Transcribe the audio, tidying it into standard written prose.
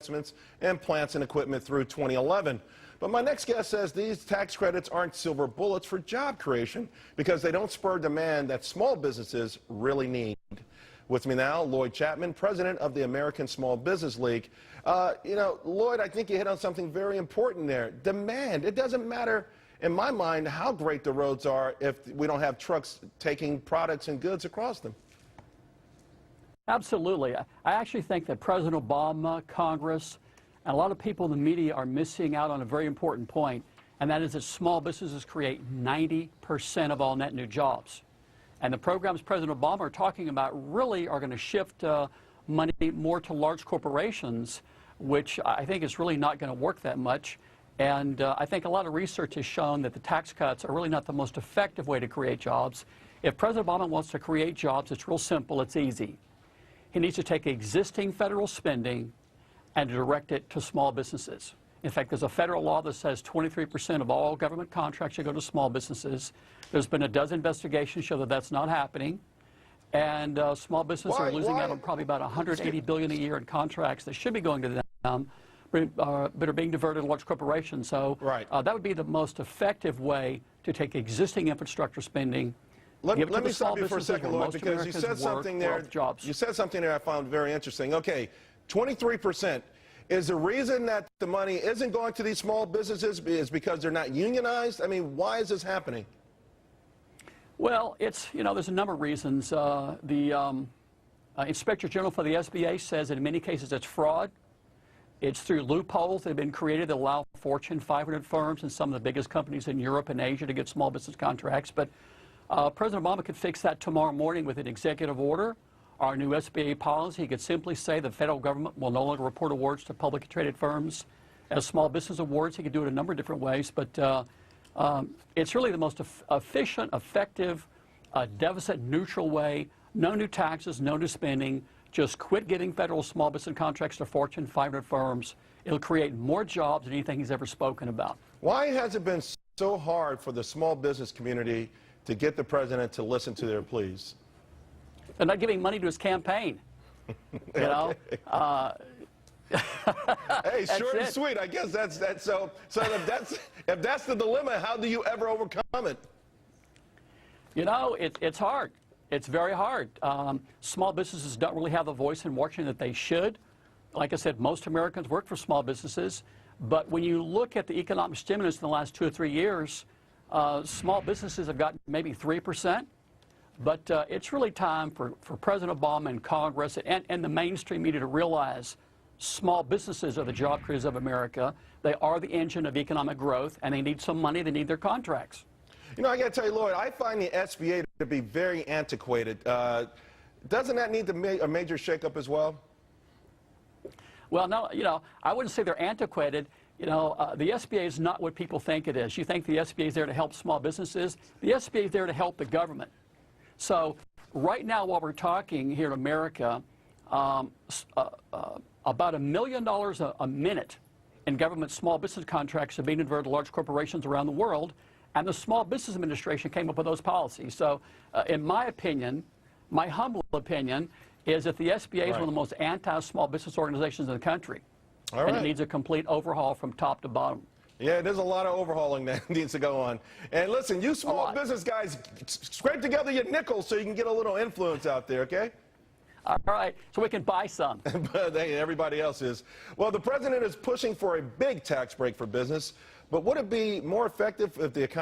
investments in plants and equipment through 2011. But my next guest says these tax credits aren't silver bullets for job creation because they don't spur demand that small businesses really need. With me now, Lloyd Chapman, president of the American Small Business League. Lloyd, I think you hit on something very important there. Demand. It doesn't matter, in my mind, how great the roads are if we don't have trucks taking products and goods across them. Absolutely. I actually think that President Obama, Congress, and a lot of people in the media are missing out on a very important point, and that is that small businesses create 90% of all net new jobs. And the programs President Obama are talking about really are going to shift money more to large corporations, which I think is really not going to work that much. And I think a lot of research has shown that the tax cuts are really not the most effective way to create jobs. If President Obama wants to create jobs, it's real simple, it's easy. He needs to take existing federal spending and direct it to small businesses. In fact, there's a federal law that says 23% of all government contracts should go to small businesses. There's been a dozen investigations show that that's not happening. And small businesses are losing out on probably about $180 billion a year in contracts that should be going to them, but are being diverted to large corporations. So that would be the most effective way to take existing infrastructure spending. Let me stop you for a second, Lloyd, because you said something there. You said something there I found very interesting. Okay, 23%. Is the reason that the money isn't going to these small businesses is because they're not unionized? I mean, why is this happening? Well, there's a number of reasons. The Inspector General for the SBA says that in many cases it's fraud. It's through loopholes that have been created that allow Fortune 500 firms and some of the biggest companies in Europe and Asia to get small business contracts. But President Obama could fix that tomorrow morning with an executive order. Our new SBA policy, he could simply say the federal government will no longer report awards to publicly traded firms as small business awards. He could do it a number of different ways, but it's really the most efficient, effective, deficit-neutral way. No new taxes, no new spending. Just quit giving federal small business contracts to Fortune 500 firms. It'll create more jobs than anything he's ever spoken about. Why has it been so hard for the small business community to get the president to listen to their pleas? They're not giving money to his campaign. Hey, short and sweet. I guess that's so if that's the dilemma, how do you ever overcome it? It's hard. It's very hard. Small businesses don't really have the voice in Washington that they should. Like I said, most Americans work for small businesses, but when you look at the economic stimulus in the last 2 or 3 years, small businesses have gotten maybe 3%. But it's really time for President Obama and Congress and the mainstream media to realize small businesses are the job creators of America. They are the engine of economic growth, and they need some money. They need their contracts. I got to tell you, Lloyd, I find the SBA to be very antiquated. Doesn't that need a major shakeup as well? Well, no, I wouldn't say they're antiquated. The SBA is not what people think it is. You think the SBA is there to help small businesses. The SBA is there to help the government. So right now, while we're talking here in America, about $1 million a minute in government small business contracts are being diverted to large corporations around the world, and the Small Business Administration came up with those policies. So in my opinion, my humble opinion, is that the SBA is one of the most anti-small business organizations in the country. And it needs a complete overhaul from top to bottom. Yeah, there's a lot of overhauling that needs to go on. And listen, you small business guys, scrape together your nickels so you can get a little influence out there, okay? All right, so we can buy some. But hey, everybody else is. Well, the president is pushing for a big tax break for business, but would it be more effective if the economy